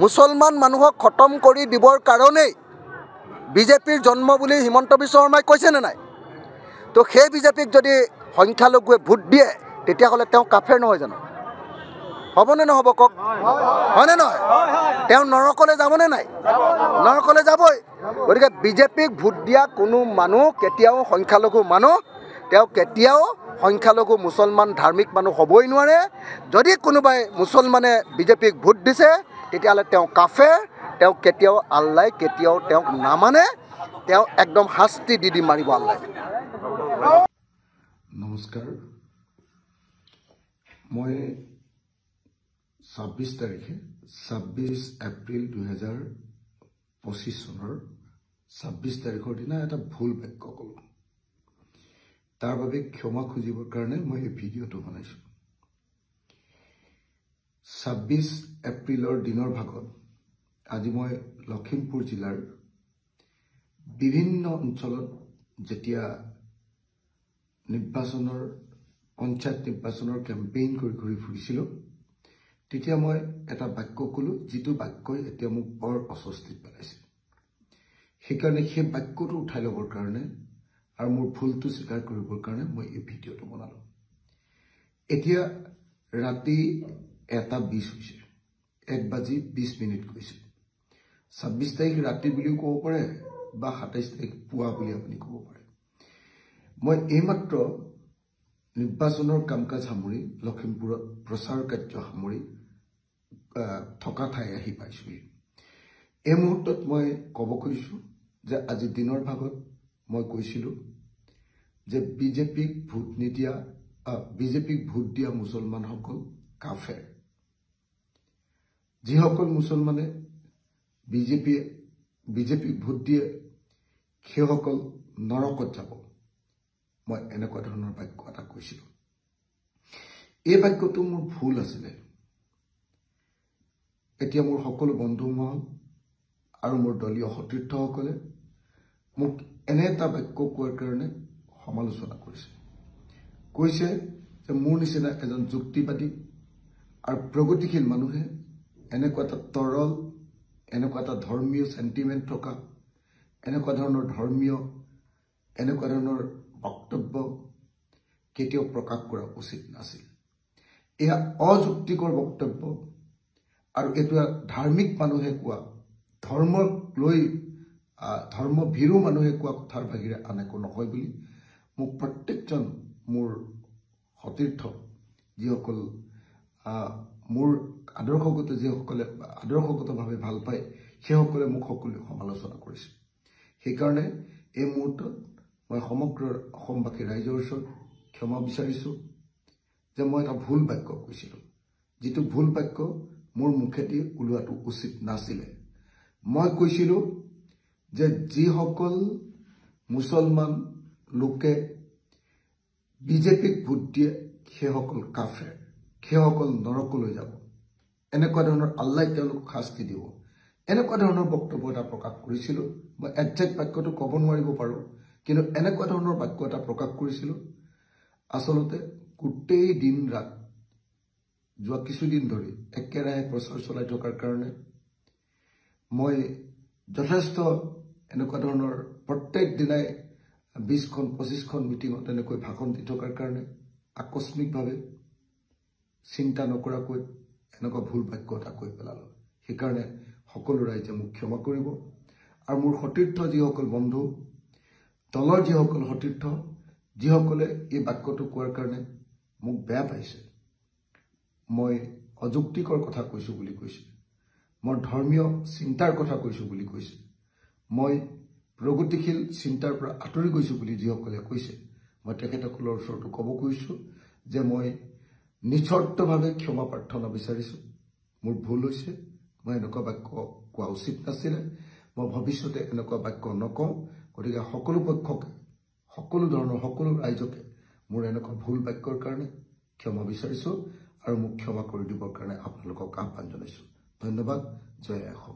মুছলমান মানুহক খতম কৰি দিবৰ কাৰণেই বিজেপিৰ জন্ম বুলি হিমন্ত বিশ্ব শৰ্মাই কৈছে নে নাই? তো সেই বিজেপিক যদি সংখ্যালঘুৱে ভোট দিয়ে তেতিয়াহ'লে তেওঁ কাফেৰ নহয় জানো? হ'বনে নহ'ব কওক? হয়নে নহয়? তেওঁ নৰকলৈ যাবনে নাই? নৰকলৈ যাবই। গতিকে বিজেপিক ভোট দিয়া কোনো মানুহ কেতিয়াও সংখ্যালঘু মানুহ, তেওঁ কেতিয়াও সংখ্যালঘু মুছলমান ধাৰ্মিক মানুহ হ'বই নোৱাৰে। যদি কোনোবাই মুছলমানে বিজেপিক ভোট দিছে তেতিয়াহ'লে তেওঁ কাফেৰ, তেওঁ কেতিয়াও আল্লাই কেতিয়াও তেওঁক নামানে, তেওঁ একদম শাস্তি দি মাৰিব আল্লাই। নমস্কাৰ, মই 26 তাৰিখে 26 এপ্ৰিল 2025 চনৰ 26 তাৰিখৰ দিনা এটা ভুল বাক্য ক'লোঁ। তাৰ বাবে ক্ষমা খুজিবৰ কাৰণে মই এই ভিডিঅ'টো বনাইছোঁ। 26 এপ্ৰিলৰ দিনৰ ভাগত আজি মই লখিমপুৰ জিলাৰ বিভিন্ন অঞ্চলত যেতিয়া পঞ্চায়ত নিৰ্বাচনৰ কেম্পেইন কৰি ঘূৰি ফুৰিছিলোঁ, তেতিয়া মই এটা বাক্য ক'লোঁ, যিটো বাক্যই এতিয়া মোক বৰ অস্বস্তিত পেলাইছে। সেইকাৰণে সেই বাক্যটো উঠাই ল'বৰ কাৰণে আৰু মোৰ ভুলটো স্বীকাৰ কৰিবৰ কাৰণে মই এই ভিডিঅ'টো বনালোঁ। এতিয়া ৰাতি 1:20 হৈছে, 1:20 গৈছে। 26 তাৰিখ ৰাতি বুলিও ক'ব পাৰে বা 27 তাৰিখ পুৱা বুলি আপুনি ক'ব পাৰে। মই এইমাত্ৰ নিৰ্বাচনৰ কাম কাজ সামৰি লখিমপুৰত প্ৰচাৰ কাৰ্য সামৰি থকা ঠাই আহি পাইছোঁহি। এই মুহূৰ্তত মই ক'ব খুজিছোঁ যে আজি দিনৰ ভাগত মই কৈছিলোঁ যে বিজেপিক ভোট দিয়া মুছলমানসকল কাফেৰ। যিসকল মুছলমানে বিজেপিক ভোট দিয়ে সেইসকল নৰকত যাব। মই এনেকুৱা ধৰণৰ বাক্য এটা কৈছিলোঁ। এই বাক্যটো মোৰ ভুল আছিলে। এতিয়া মোৰ সকলো বন্ধুমহল আৰু মোৰ দলীয় সতীৰ্থসকলে মোক এনে এটা বাক্য কোৱাৰ কাৰণে সমালোচনা কৰিছে। কৈছে যে মোৰ নিচিনা এজন যুক্তিবাদী আৰু প্ৰগতিশীল মানুহে এনেকুৱা এটা তৰল, এনেকুৱা এটা ধৰ্মীয় চেণ্টিমেণ্ট থকা, এনেকুৱা ধৰণৰ বক্তব্য কেতিয়াও প্ৰকাশ কৰা উচিত নাছিল। এয়া অযুক্তিকৰ বক্তব্য আৰু এইটো ধাৰ্মিক মানুহে কোৱা, ধৰ্মভীৰু মানুহে কোৱা কথাৰ বাহিৰে আন একো নহয় বুলি মোক প্ৰত্যেকজন মোৰ সতীৰ্থ, যিসকল মোৰ আদৰ্শগতভাৱে ভাল পায়, সেইসকলে মোক সকলোৱে সমালোচনা কৰিছে। সেইকাৰণে এই মুহূৰ্তত মই সমগ্ৰ অসমবাসী ৰাইজৰ ওচৰত ক্ষমা বিচাৰিছোঁ যে মই এটা ভুল বাক্য কৈছিলোঁ, যিটো ভুল বাক্য মোৰ মুখেদি ওলোৱাটো উচিত নাছিলে। মই কৈছিলোঁ যে যিসকল মুছলমান লোকে বিজেপিক ভোট দিয়ে সেইসকল কাফেৰ, সেইসকল নৰকলৈ যাব, এনেকুৱা ধৰণৰ আল্লাই তেওঁলোকক শাস্তি দিব, এনেকুৱা ধৰণৰ বক্তব্য এটা প্ৰকাশ কৰিছিলোঁ। মই একজেক্ট বাক্যটো ক'ব নোৱাৰিব পাৰোঁ, কিন্তু এনেকুৱা ধৰণৰ বাক্য এটা প্ৰকাশ কৰিছিলোঁ। আচলতে গোটেই দিন ৰাত যোৱা কিছুদিন ধৰি একেৰাহে প্ৰচাৰ চলাই থকাৰ কাৰণে মই যথেষ্ট এনেকুৱা ধৰণৰ প্ৰত্যেক দিনাই 20খন-25খন মিটিঙত এনেকৈ ভাষণ দি থকাৰ কাৰণে আকস্মিকভাৱে চিন্তা নকৰাকৈ এনেকুৱা ভুল বাক্য এটা কৈ পেলালোঁ। সেইকাৰণে সকলো ৰাইজে মোক ক্ষমা কৰিব। আৰু মোৰ সতীৰ্থ যিসকল বন্ধু, দলৰ যিসকল সতীৰ্থ, যিসকলে এই বাক্যটো কোৱাৰ কাৰণে মোক বেয়া পাইছে, মই অযুক্তিকৰ কথা কৈছোঁ বুলি কৈছে, মই ধৰ্মীয় চিন্তাৰ কথা কৈছোঁ বুলি কৈছে, মই প্ৰগতিশীল চিন্তাৰ পৰা আঁতৰি গৈছোঁ বুলি যিসকলে কৈছে, মই তেখেতসকলৰ ওচৰতো ক'ব খুজিছোঁ যে মই নিস্বাৰ্থভাৱে ক্ষমা প্ৰাৰ্থনা বিচাৰিছোঁ। মোৰ ভুল হৈছে, মই এনেকুৱা বাক্য কোৱা উচিত নাছিলে। মই ভৱিষ্যতে এনেকুৱা বাক্য নকওঁ। গতিকে সকলো পক্ষকে, সকলো ৰাইজকে মোৰ এনেকুৱা ভুল বাক্যৰ কাৰণে ক্ষমা বিচাৰিছোঁ আৰু মোক ক্ষমা কৰি দিবৰ কাৰণে আপোনালোকক আহ্বান জনাইছোঁ। ধন্যবাদ। জয় অসম।